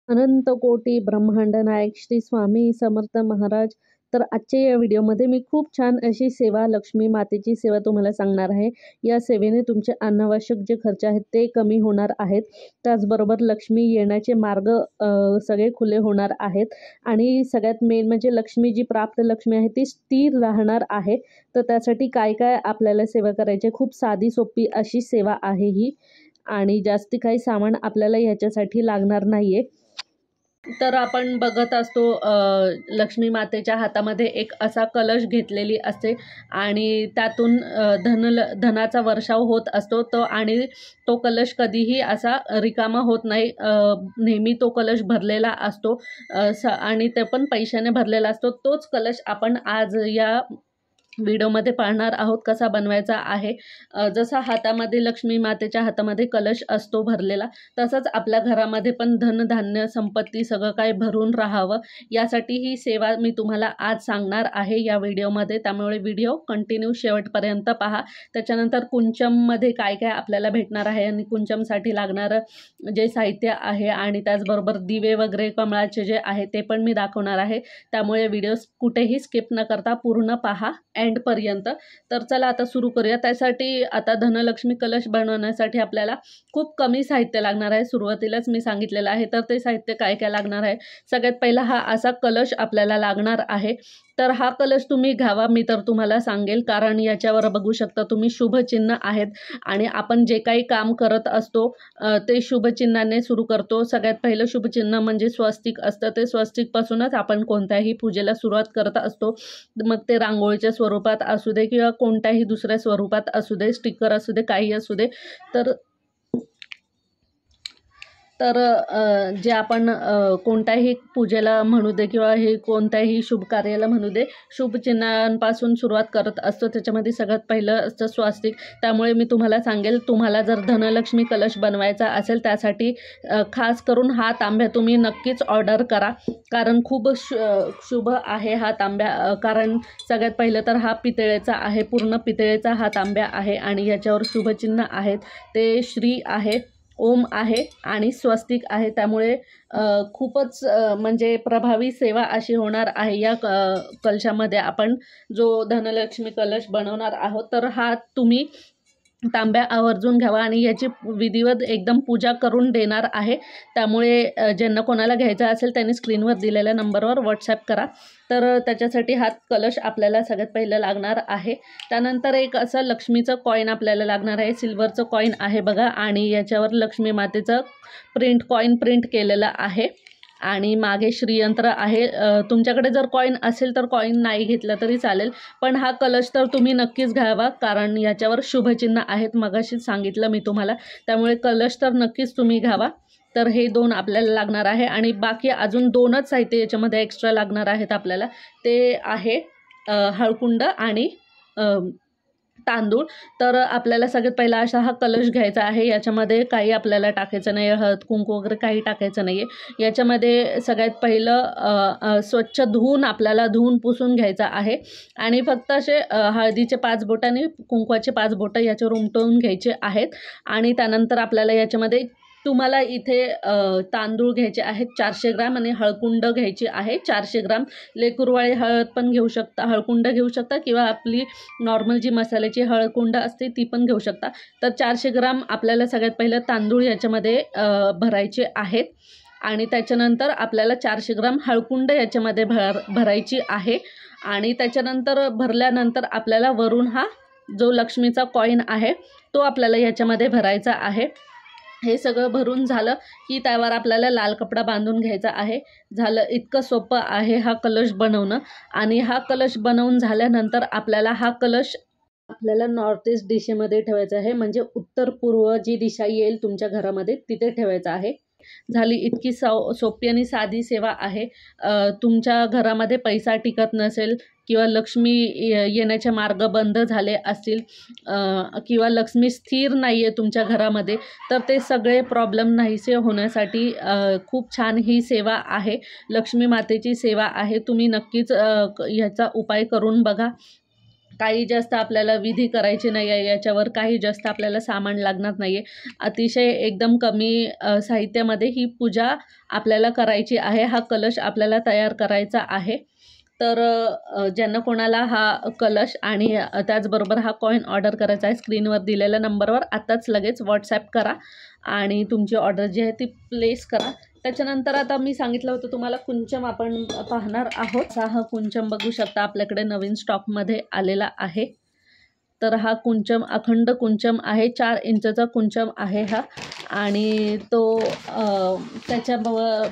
अनंत कोटी ब्रह्मांड नायक श्री स्वामी समर्थ महाराज. तर आजच्या या व्हिडिओमध्ये मी खूप छान अशी सेवा, लक्ष्मी मातेची सेवा तुम्हाला सांगणार आहे. या सेवेने तुमचे अनावश्यक जे खर्च आहेत ते कमी होणार आहेत. त्याचबरोबर लक्ष्मी येण्याचे मार्ग सगळे खुले होणार आहेत. आणि सगळ्यात मेन म्हणजे लक्ष्मी, जी प्राप्त लक्ष्मी आहे ती स्थिर राहणार आहे. तर त्यासाठी काय काय आपल्याला सेवा करायची, खूप साधी सोपी अशी सेवा आहे ही. आणि जास्ती काही सामान आपल्याला ह्याच्यासाठी लागणार नाहीये. तर आपण बघत असतो लक्ष्मी मातेच्या हातामध्ये एक असा कलश घेतलेली असते आणि त्यातून धनाचा वर्षाव होत असतो. आणि तो कलश कधीही असा रिकामा होत नाही. नेहमी तो कलश भरलेला असतो आणि ते पण पैशाने भरलेला असतो. तोच कलश आपण आज या व्हिडिओमध्ये पाहणार आहोत कसा बनवायचा आहे. जसा हातामध्ये लक्ष्मी मातेच्या हातामध्ये कलश असतो भरलेला, तसंच आपल्या घरामध्ये पण धनधान्य संपत्ती सगळं काय भरून राहावं, यासाठी ही सेवा मी तुम्हाला आज सांगणार आहे या व्हिडिओमध्ये. त्यामुळे व्हिडिओ कंटिन्यू शेवटपर्यंत पहा. त्याच्यानंतर कुंचममध्ये काय काय आपल्याला भेटणार आहे आणि कुंचमसाठी लागणारं जे साहित्य आहे आणि त्याचबरोबर दिवे वगैरे कमळाचे जे आहे ते पण मी दाखवणार आहे. त्यामुळे व्हिडिओ कुठेही स्किप न करता पूर्ण पहा एंड पर्यंत. तर चला आता सुरू करूया. त्यासाठी आता धनलक्ष्मी कलश बनवण्यासाठी आपल्याला खूप कमी साहित्य लागणार आहे. सुरुवातीलाच मी सांगितलेलं आहे. तर ते साहित्य काय काय लागणार आहे, सगळ्यात पहिला हा असा कलश आपल्याला लागणार आहे. तर हा कलश तुम्ही घ्यावा, मी तर तुम्हाला सांगेल, कारण याच्यावर बघू शकता तुम्ही शुभचिन्ह आहेत आणि आपण जे काही काम करत असतो ते शुभचिन्हाने सुरू करतो. सगळ्यात पहिलं शुभचिन्ह म्हणजे स्वस्तिक असतं. ते स्वस्तिकपासूनच आपण कोणत्याही पूजेला सुरुवात करत असतो. मग ते रांगोळीच्या स्वरूपात असू दे किंवा कोणत्याही दुसऱ्या स्वरूपात असू दे, स्टिकर असू दे, काही असू दे. तर जे आपण कोणत्याही पूजेला म्हणू दे किंवा हे कोणत्याही शुभ कार्याला म्हणू दे, शुभचिन्हांपासून सुरुवात करत असतो. त्याच्यामध्ये सगळ्यात पहिलं असतं स्वास्तिक. त्यामुळे मी तुम्हाला सांगेल, तुम्हाला जर धनलक्ष्मी कलश बनवायचा असेल त्यासाठी खास करून हा तांब्या तुम्ही नक्कीच ऑर्डर करा, कारण खूप शुभ आहे हा तांब्या. कारण सगळ्यात पहिलं तर हा पितळेचा आहे, पूर्ण पितळेचा हा तांब्या आहे आणि याच्यावर शुभचिन्ह आहेत. ते श्री आहे, ओम आहे आणि स्वस्तिक आहे. त्यामुळे खूपच म्हणजे प्रभावी सेवा अशी होणार आहे या कलशामध्ये. आपण जो धनलक्ष्मी कलश बनवणार आहोत, तर हा तुम्ही तांब्या आवर्जून घ्यावा आणि याची विधिवत एकदम पूजा करून देणार आहे. त्यामुळे ज्यांना कोणाला घ्यायचा असेल त्यांनी स्क्रीनवर दिलेल्या नंबरवर व्हॉट्सॲप करा. तर त्याच्यासाठी हा कलश आपल्याला सगळ्यात पहिलं लागणार आहे. त्यानंतर एक असं लक्ष्मीचं कॉईन आपल्याला लागणार आहे. सिल्वरचं कॉईन आहे बघा आणि याच्यावर लक्ष्मी मातेचं कॉईन प्रिंट केलेलं आहे आणि मागे श्रीयंत्र आहे. तुमच्याकडे जर कॉईन असेल तर कॉईन नाही घेतलं तरी चालेल, पण हा कलश तर तुम्ही नक्कीच घ्यावा, कारण याच्यावर शुभचिन्ह आहेत, मगाशीच सांगितलं मी तुम्हाला. त्यामुळे कलश तर नक्कीच तुम्ही घ्यावा. तर हे 2 आपल्याला लागणार आहे आणि बाकी अजून 2च साहित्य याच्यामध्ये एक्स्ट्रा लागणार आहेत आपल्याला. ते आहे हळकुंड आणि तांदूळ. तर आपल्याला सगळ्यात पहिला असा हा कलश घ्यायचा आहे. याच्यामध्ये काही आपल्याला टाकायचं नाही, हळद कुंकू वगैरे काही टाकायचं नाही आहे. याच्यामध्ये सगळ्यात पहिलं स्वच्छ आपल्याला धुवून पुसून घ्यायचा आहे आणि फक्त असे हळदीचे 5 बोटं आणि कुंकवाचे 5 बोटं याच्यावर उमटवून घ्यायचे आहेत. आणि त्यानंतर आपल्याला याच्यामध्ये तुम्हाला इथे तांदूळ घ्यायचे आहेत 400 ग्राम आणि हळकुंड घ्यायची आहे 400 ग्राम. लेकुरवाळी हळद पण घेऊ शकता, हळकुंड घेऊ शकता किंवा आपली नॉर्मल जी मसाल्याची हळकुंड असते ती पण घेऊ शकता. तर 400 ग्राम आपल्याला सगळ्यात पहिलं तांदूळ याच्यामध्ये भरायचे आहेत आणि त्याच्यानंतर आपल्याला 400 ग्राम हळकुंड याच्यामध्ये भरायची आहे. आणि त्याच्यानंतर भरल्यानंतर आपल्याला वरून हा जो लक्ष्मीचा कॉईन आहे तो आपल्याला याच्यामध्ये भरायचा आहे. हे सगळं भरून झालं की त्यावर आपल्याला लाल कपडा बांधून घ्यायचा आहे. झालं, इतकं सोपं आहे हा कलश बनवणं. आणि हा कलश बनवून झाल्यानंतर आपल्याला हा कलश नॉर्थ ईस्ट दिशेमध्ये ठेवायचा आहे, म्हणजे उत्तर पूर्व जी दिशा येईल तुमच्या घरामध्ये तिथे ठेवायचा आहे. झाली, इतकी सोपी आणि साधी सेवा आहे. तुमच्या घरामध्ये पैसा टिकत नसेल किंवा लक्ष्मी येण्याचे मार्ग बंद झाले असतील किंवा लक्ष्मी स्थिर नाही आहे तुमच्या घरामध्ये, तर ते सगळे प्रॉब्लेम नाहीसे होण्यासाठी खूप छान ही सेवा आहे. लक्ष्मी मातेची सेवा आहे. तुम्ही नक्कीच ह्याचा उपाय करून बघा. काही जास्त आपल्याला विधी करायची नाही आहे, याच्यावर काही जास्त आपल्याला सामान लागणार नाही आहे. अतिशय एकदम कमी साहित्यामध्ये ही पूजा आपल्याला करायची आहे. हा कलश आपल्याला तयार करायचा आहे. तर ज्यांना कोणाला हा कलश आणि त्याचबरोबर हा कॉईन ऑर्डर करायचा आहे, स्क्रीनवर दिलेल्या नंबरवर आताच लगेच व्हॉट्सॲप करा आणि तुमची ऑर्डर जी आहे ती प्लेस करा. त्याच्यानंतर आता मी सांगितलं होतं तुम्हाला कुंचम आपण पाहणार आहोत. हा कुंचम बघू शकता आपल्याकडे नवीन स्टॉकमध्ये आलेला आहे. तर हा कुंचम अखंड कुंचम आहे, 4 इंचचा कुंचम आहे हा. आणि तो त्याच्या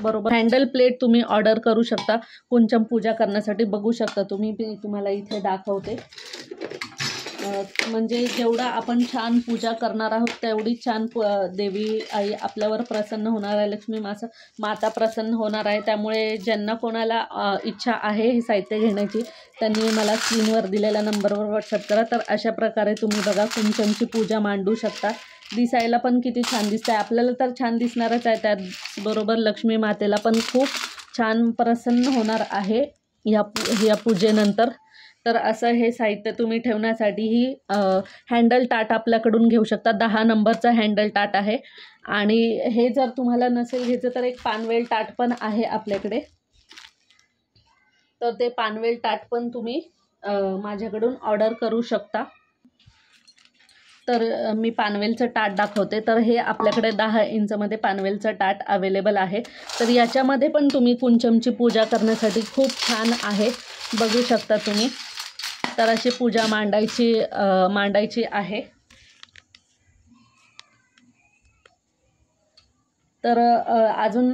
बरोबर हँडल प्लेट तुम्ही ऑर्डर करू शकता कुंचम पूजा करण्यासाठी. बघू शकता तुम्ही, मी तुम्हाला इथे दाखवते. म्हणजे जेवढा आपण छान पूजा करणार आहोत तेवढी छान देवी आई आपल्यावर प्रसन्न होणार आहे, लक्ष्मी माता प्रसन्न होणार आहे. त्यामुळे ज्यांना कोणाला इच्छा आहे हे साहित्य घेण्याची त्यांनी मला स्क्रीनवर दिलेल्या नंबरवर व्हॉट्सअप करा. तर अशा प्रकारे तुम्ही बघा कुंचमची पूजा मांडू शकता. दिसायला पण किती छान दिसतं आहे, आपल्याला तर छान दिसणारच आहे, त्याचबरोबर लक्ष्मी मातेला पण खूप छान प्रसन्न होणार आहे या पूजेनंतर. तर असं हे साहित्य तुम्ही ठेवण्यासाठीही हँडल ताट आपल्याकडून घेऊ शकता. 10 नंबरचा हँडल ताट आहे. आणि हे जर तुम्हाला नसेल घ्यायचं तर एक पानवेल ताट पण आहे आपल्याकडे. तर ते पानवेल ताट पण तुम्ही माझ्याकडून ऑर्डर करू शकता. तर मी पानवेलचं ताट दाखवते. तर हे आपल्याकडे 10 इंचमध्ये पानवेलचं ताट अवेलेबल आहे. तर याच्यामध्ये पण तुम्ही कुंचमची पूजा करण्यासाठी खूप छान आहे, बघू शकता तुम्ही. तर अशी पूजा मांडायची आहे. तर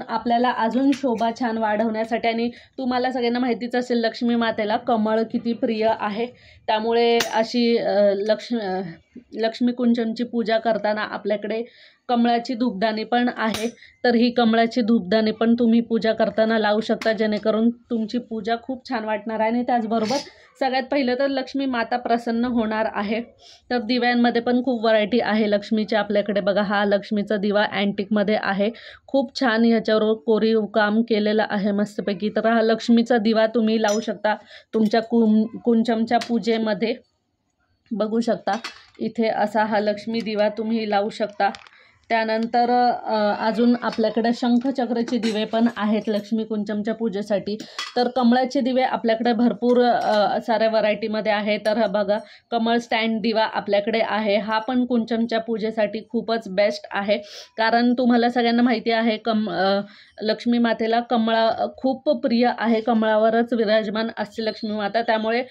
आपल्याला अजून शोभा छान वाढवण्यासाठी, आणि तुम्हाला सगळ्यांना माहितीच असेल लक्ष्मी मातेला कमळ किती प्रिय आहे, त्यामुळे अशी लक्ष्मी कुंचमची पूजा करताना आपल्याकडे कमळाची धूपदाणी पण आहे. तर ही कमळाची धूपदाणी पण तुम्ही पूजा करताना लावू शकता, जेणेकरून तुमची पूजा खूप छान वाटणार आहे. आणि त्याचबरोबर सगळ्यात पहिलं तर लक्ष्मी माता प्रसन्न होणार आहे. तर दिव्यांमध्ये पण खूप व्हरायटी आहे लक्ष्मीची आपल्याकडे. बघा, हा लक्ष्मीचा दिवा अँटिकमध्ये आहे, खूप छान ह्याच्यावर कोरीव काम केलेलं आहे मस्तपैकी. तर हा लक्ष्मीचा दिवा तुम्ही लावू शकता तुमच्या कुंचमच्या पूजेमध्ये. बघू शकता इथे असा हा लक्ष्मी दिवा तुम्ही लावू शकता. त्यानंतर अजून आपल्याकडे शंखचक्राचे दिवे पण आहेत लक्ष्मी कुंचमच्या पूजेसाठी. तर कमळाचे दिवे आपल्याकडे भरपूर साऱ्या व्हरायटीमध्ये आहे. तर बघा, कमळ स्टँड दिवा आपल्याकडे आहे. हा पण कुंचमच्या पूजेसाठी खूपच बेस्ट आहे, कारण तुम्हाला सगळ्यांना माहिती आहे लक्ष्मी मातेला कमळा खूप प्रिय आहे, कमळावरच विराजमान असते लक्ष्मी माता. त्यामुळे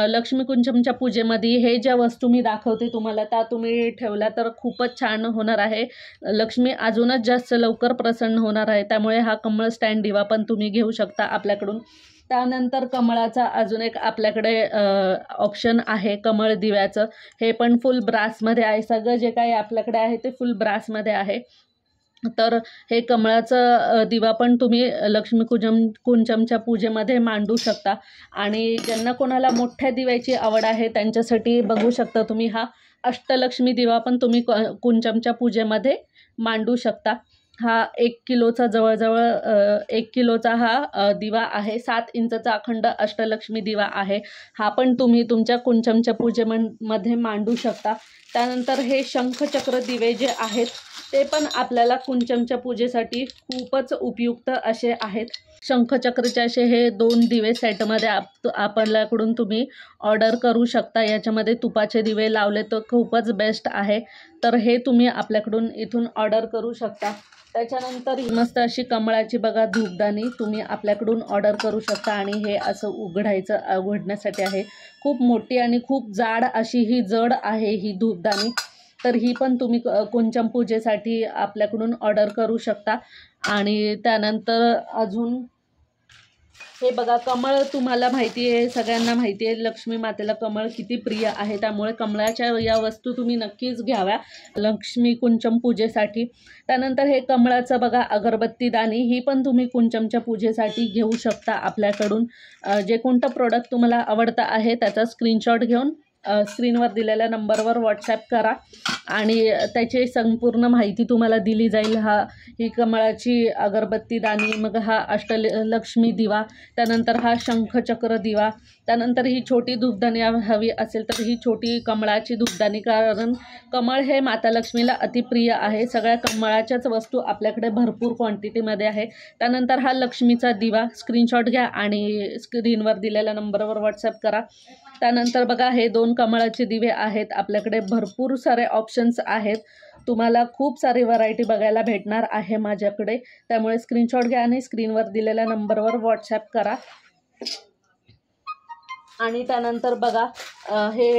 लक्ष्मी कुंचमच्या पूजेमध्ये हे ज्या वस्तू मी दाखवते तुम्हाला त्या तुम्ही ठेवल्या तर खूपच छान होणार आहे. लक्ष्मी अजूनच जास्त लवकर प्रसन्न होणार आहे. त्यामुळे हा कमळ स्टँड दिवा पण तुम्ही घेऊ शकता आपल्याकडून. त्यानंतर कमळाचा अजून एक आपल्याकडे ऑप्शन आहे कमळ दिव्याचं. हे पण फुल ब्रासमध्ये आहे. सगळं जे काही आपल्याकडे आहे ते फुल ब्रासमध्ये आहे. तर हे कमळाचं दिवा पण तुम्ही लक्ष्मी कुंचमच्या पूजेमध्ये मांडू शकता. आणि ज्यांना कोणाला मोठ्या दिव्याची आवड आहे त्यांच्यासाठी बघू शकता तुम्ही हा अष्टलक्ष्मी दिवा पण तुम्ही कुंचमच्या पूजेमध्ये मांडू शकता. हा 1 किलोचा जवळजवळ 1 किलोचा हा दिवा आहे. 7 इंचचा अखंड अष्टलक्ष्मी दिवा आहे. हा पण तुम्ही तुमच्या कुंचमच्या पूजेमध्ये मांडू शकता. त्यानंतर हे शंखचक्र दिवे जे आहेत ते पण आपल्याला कुंचमच्या पूजेसाठी खूपच उपयुक्त असे आहेत. शंखचक्राचे असे हे 2 दिवे सेटमध्ये आपल्याकडून तुम्ही ऑर्डर करू शकता. याच्यामध्ये तुपाचे दिवे लावले तर खूपच बेस्ट आहे. तर हे तुम्ही आपल्याकडून इथून ऑर्डर करू शकता. त्याच्यानंतर मस्त अशी कमळाची बघा धूपदाणी तुम्ही आपल्याकडून ऑर्डर करू शकता. आणि हे असं उघडण्यासाठी आहे. खूप मोठी आणि खूप जाड अशी ही जड आहे ही धूपदाणी. तर ही पण तुम्ही कुंचम पूजेसाठी आपल्याकडून ऑर्डर करू शकता. आणि त्यानंतर अजून हे बघा, कमळ तुम्हाला माहिती आहे, सगळ्यांना माहिती आहे लक्ष्मी मातेला कमळ किती प्रिय आहे. त्यामुळे कमळाच्या या वस्तू तुम्ही नक्कीच घ्याव्या लक्ष्मी कुंचम पूजेसाठी. त्यानंतर हे कमळाचं बघा अगरबत्ती दाणी, ही पण तुम्ही कुंचमच्या पूजेसाठी घेऊ शकता आपल्याकडून. जे कोणतं प्रोडक्ट तुम्हाला आवडतं आहे त्याचा स्क्रीनशॉट घेऊन स्क्रीनवर दिलेल्या नंबरवर व्हॉट्सॲप करा आणि त्याची संपूर्ण माहिती तुम्हाला दिली जाईल. ही कमळाची अगरबत्ती दाणी, मग हा अष्टलक्ष्मी दिवा, त्यानंतर हा शंखचक्र दिवा, त्यानंतर ही छोटी धूपदाणी हवी असेल तर ही छोटी कमळाची धूपदाणी, कारण कमळ हे माता लक्ष्मीला अतिप्रिय आहे. सगळ्या कमळाच्याच वस्तू आपल्याकडे भरपूर क्वांटिटीमध्ये आहे. त्यानंतर हा लक्ष्मीचा दिवा, स्क्रीनशॉट घ्या आणि स्क्रीनवर दिलेल्या नंबरवर व्हॉट्सॲप करा. त्यानंतर बघा हे 2 कमळाचे दिवे आहेत. आपल्याकडे भरपूर सारे ऑप्शन्स आहेत. तुम्हाला खूप सारी व्हरायटी बघायला भेटणार आहे माझ्याकडे. त्यामुळे स्क्रीनशॉट घ्या आणि स्क्रीनवर दिलेल्या नंबरवर व्हॉट्सॲप करा. आणि त्यानंतर बघा हे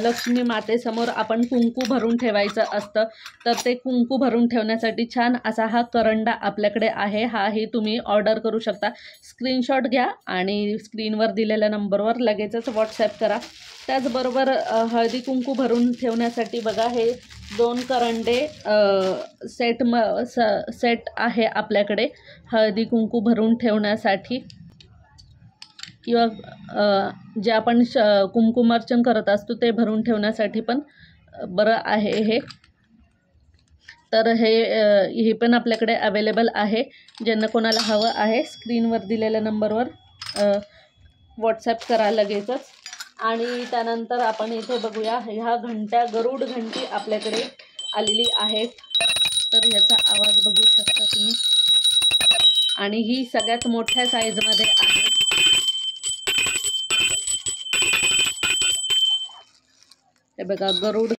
लक्ष्मी मातेसमोर आपण कुंकू भरून ठेवायचं असतं. तर ते कुंकू भरून ठेवण्यासाठी छान असा हा करंडा आपल्याकडे आहे. हाही तुम्ही ऑर्डर करू शकता. स्क्रीनशॉट घ्या आणि स्क्रीनवर दिलेल्या नंबरवर लगेचच व्हॉट्सॲप करा. त्याचबरोबर हळदी कुंकू भरून ठेवण्यासाठी बघा हे 2 करंडे सेट आहे आपल्याकडे हळदी कुंकू भरून ठेवण्यासाठी, किंवा जे आपण कुंकुमार्चन करत असतो ते भरून ठेवण्यासाठी पण बरं आहे हे. तर हे पण आपल्याकडे अवेलेबल आहे. ज्यांना कोणाला हवं आहे स्क्रीनवर दिलेल्या नंबरवर व्हॉट्सॲप करा लगेचच. आणि त्यानंतर आपण इथे बघूया ह्या घंट्या, गरुड घंटी आपल्याकडे आलेली आहे. तर ह्याचा आवाज बघू शकता तुम्ही, आणि ही सगळ्यात मोठ्या साईजमध्ये आहे. हे बघा गरुड